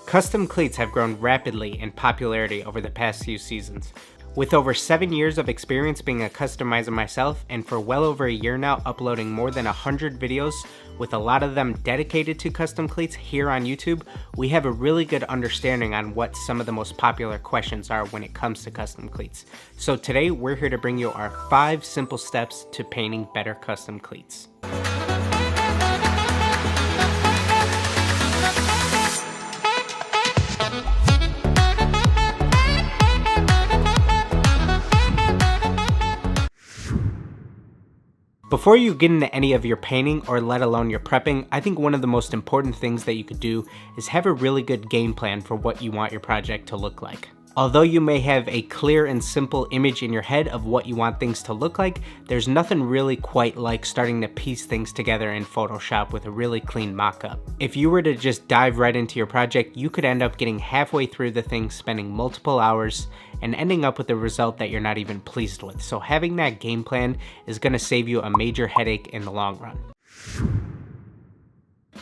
Custom cleats have grown rapidly in popularity over the past few seasons. With over 7 years of experience being a customizer myself, and for well over a year now uploading more than 100 videos, with a lot of them dedicated to custom cleats here on YouTube, we have a really good understanding on what some of the most popular questions are when it comes to custom cleats. So today we're here to bring you our 5 simple steps to painting better custom cleats. Before you get into any of your painting or let alone your prepping, I think one of the most important things that you could do is have a really good game plan for what you want your project to look like. Although you may have a clear and simple image in your head of what you want things to look like, there's nothing really quite like starting to piece things together in Photoshop with a really clean mock-up. If you were to just dive right into your project, you could end up getting halfway through the thing, spending multiple hours, and ending up with a result that you're not even pleased with. So having that game plan is going to save you a major headache in the long run.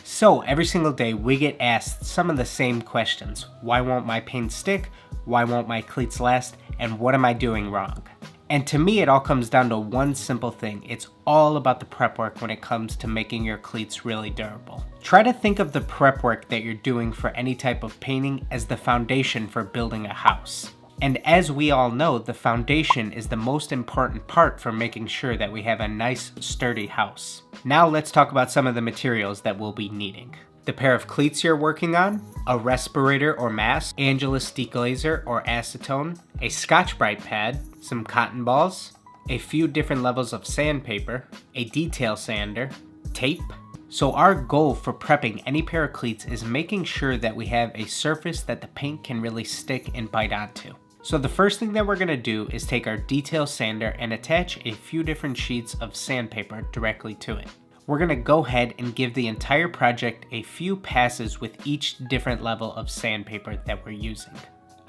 So every single day we get asked some of the same questions. Why won't my paint stick? Why won't my cleats last? And what am I doing wrong? And to me, it all comes down to one simple thing. It's all about the prep work when it comes to making your cleats really durable. Try to think of the prep work that you're doing for any type of painting as the foundation for building a house. And as we all know, the foundation is the most important part for making sure that we have a nice, sturdy house. Now let's talk about some of the materials that we'll be needing. The pair of cleats you're working on, a respirator or mask, Angelus deglazer or acetone, a Scotch-Brite pad, some cotton balls, a few different levels of sandpaper, a detail sander, tape. So our goal for prepping any pair of cleats is making sure that we have a surface that the paint can really stick and bite onto. So the first thing that we're going to do is take our detail sander and attach a few different sheets of sandpaper directly to it. We're going to go ahead and give the entire project a few passes with each different level of sandpaper that we're using.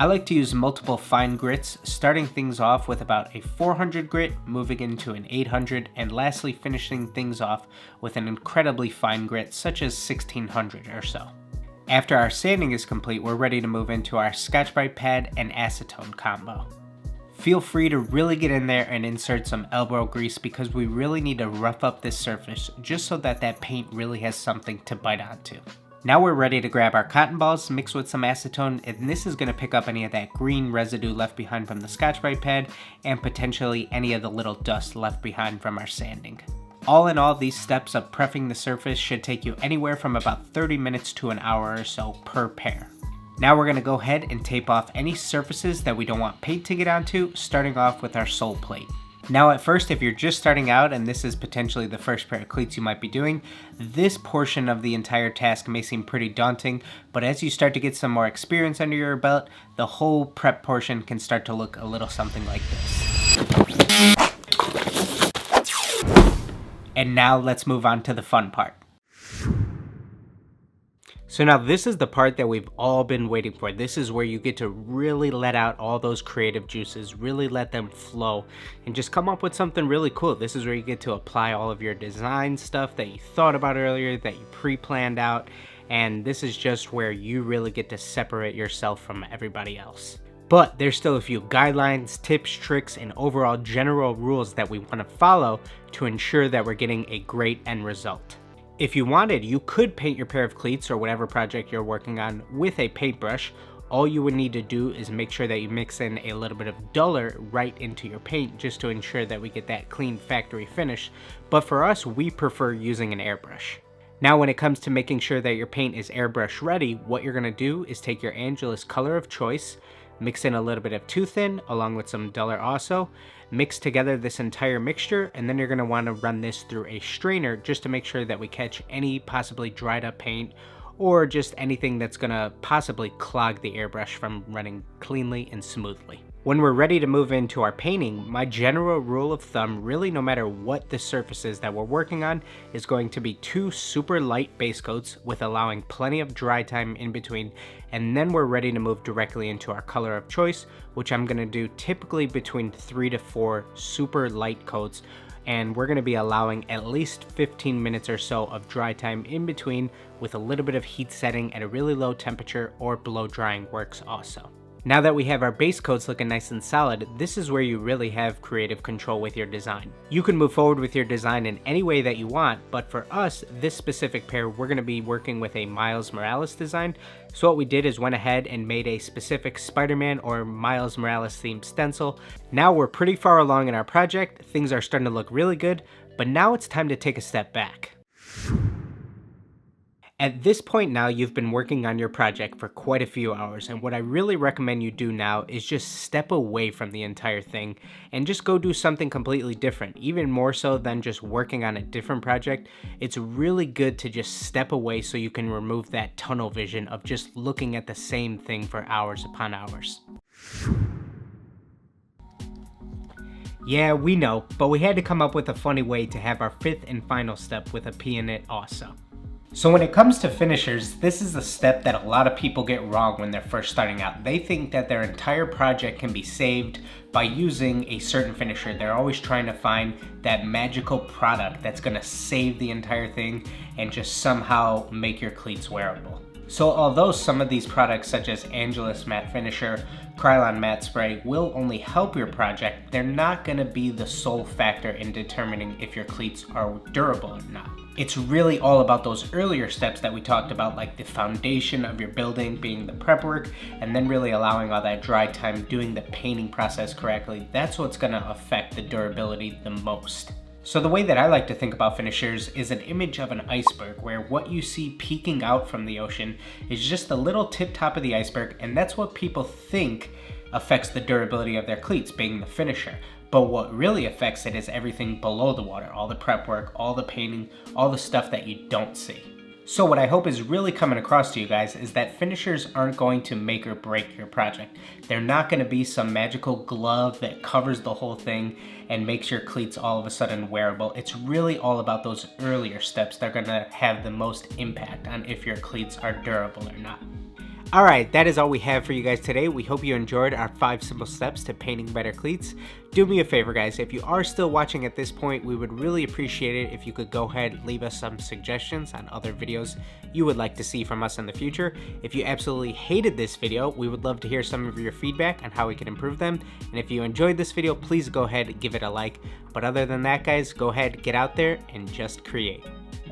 I like to use multiple fine grits, starting things off with about a 400 grit, moving into an 800, and lastly finishing things off with an incredibly fine grit such as 1600 or so. After our sanding is complete, we're ready to move into our Scotch-Brite pad and acetone combo. Feel free to really get in there and insert some elbow grease because we really need to rough up this surface just so that that paint really has something to bite onto. Now we're ready to grab our cotton balls, mix with some acetone, and this is going to pick up any of that green residue left behind from the Scotch-Brite pad and potentially any of the little dust left behind from our sanding. All in all, these steps of prepping the surface should take you anywhere from about 30 minutes to an hour or so per pair. Now we're going to go ahead and tape off any surfaces that we don't want paint to get onto, starting off with our sole plate. Now at first, if you're just starting out and this is potentially the first pair of cleats you might be doing, this portion of the entire task may seem pretty daunting, but as you start to get some more experience under your belt, the whole prep portion can start to look a little something like this. And now let's move on to the fun part. So now this is the part that we've all been waiting for. This is where you get to really let out all those creative juices, really let them flow, and just come up with something really cool. This is where you get to apply all of your design stuff that you thought about earlier, that you pre-planned out, and this is just where you really get to separate yourself from everybody else. But there's still a few guidelines, tips, tricks, and overall general rules that we want to follow to ensure that we're getting a great end result. If you wanted, you could paint your pair of cleats or whatever project you're working on with a paintbrush. All you would need to do is make sure that you mix in a little bit of duller right into your paint just to ensure that we get that clean factory finish. But for us, we prefer using an airbrush. Now when it comes to making sure that your paint is airbrush ready, what you're going to do is take your Angelus color of choice, mix in a little bit of Too Thin along with some duller also, mix together this entire mixture, and then you're going to want to run this through a strainer just to make sure that we catch any possibly dried up paint or just anything that's going to possibly clog the airbrush from running cleanly and smoothly. When we're ready to move into our painting, my general rule of thumb, really no matter what the surface is that we're working on, is going to be 2 super light base coats with allowing plenty of dry time in between, and then we're ready to move directly into our color of choice, which I'm going to do typically between 3 to 4 super light coats, and we're going to be allowing at least 15 minutes or so of dry time in between, with a little bit of heat setting at a really low temperature, or blow drying works also. Now that we have our base coats looking nice and solid, this is where you really have creative control with your design. You can move forward with your design in any way that you want, but for us, this specific pair, we're going to be working with a Miles Morales design. So what we did is went ahead and made a specific Spider-Man or Miles Morales themed stencil. Now we're pretty far along in our project, things are starting to look really good, but now it's time to take a step back. At this point now, you've been working on your project for quite a few hours, and what I really recommend you do now is just step away from the entire thing and just go do something completely different. Even more so than just working on a different project, it's really good to just step away so you can remove that tunnel vision of just looking at the same thing for hours upon hours. Yeah, we know, but we had to come up with a funny way to have our fifth and final step with a P in it also. So when it comes to finishers, this is a step that a lot of people get wrong when they're first starting out. They think that their entire project can be saved by using a certain finisher. They're always trying to find that magical product that's gonna save the entire thing and just somehow make your cleats wearable. So although some of these products such as Angelus Matte Finisher, Krylon Matte Spray will only help your project, they're not gonna be the sole factor in determining if your cleats are durable or not. It's really all about those earlier steps that we talked about, like the foundation of your building being the prep work, and then really allowing all that dry time, doing the painting process correctly. That's what's gonna affect the durability the most. So the way that I like to think about finishers is an image of an iceberg, where what you see peeking out from the ocean is just the little tip top of the iceberg, and that's what people think affects the durability of their cleats, being the finisher. But what really affects it is everything below the water, all the prep work, all the painting, all the stuff that you don't see. So what I hope is really coming across to you guys is that finishers aren't going to make or break your project. They're not going to be some magical glove that covers the whole thing and makes your cleats all of a sudden wearable. It's really all about those earlier steps that are going to have the most impact on if your cleats are durable or not. Alright, that is all we have for you guys today. We hope you enjoyed our 5 simple steps to painting better cleats. Do me a favor guys, if you are still watching at this point, we would really appreciate it if you could go ahead and leave us some suggestions on other videos you would like to see from us in the future. If you absolutely hated this video, we would love to hear some of your feedback on how we can improve them. And if you enjoyed this video, please go ahead and give it a like. But other than that guys, go ahead, get out there and just create.